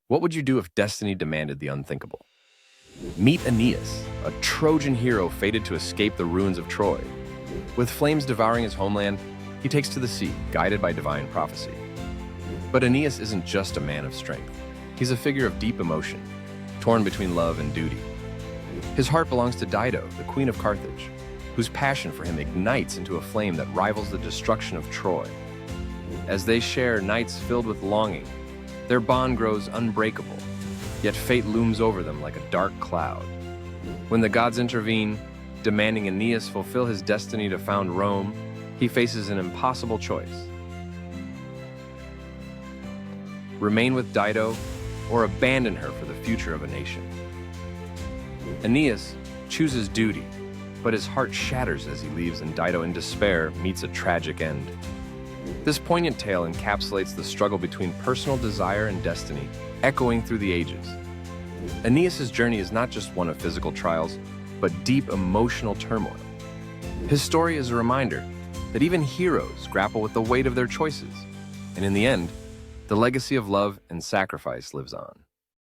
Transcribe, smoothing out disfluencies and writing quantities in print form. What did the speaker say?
What would you do if destiny demanded the unthinkable? Meet Aeneas, a Trojan hero fated to escape the ruins of Troy. With flames devouring his homeland, he takes to the sea, guided by divine prophecy. But Aeneas isn't just a man of strength. He's a figure of deep emotion, torn between love and duty. His heart belongs to Dido, the queen of Carthage, whose passion for him ignites into a flame that rivals the destruction of Troy. As they share nights filled with longing, their bond grows unbreakable, yet fate looms over them like a dark cloud. When the gods intervene, demanding Aeneas fulfill his destiny to found Rome, he faces an impossible choice. Remain with Dido, or abandon her for the future of a nation. Aeneas chooses duty, but his heart shatters as he leaves, and Dido, in despair, meets a tragic end. This poignant tale encapsulates the struggle between personal desire and destiny, echoing through the ages. Aeneas' journey is not just one of physical trials, but deep emotional turmoil. His story is a reminder that even heroes grapple with the weight of their choices, and in the end, the legacy of love and sacrifice lives on.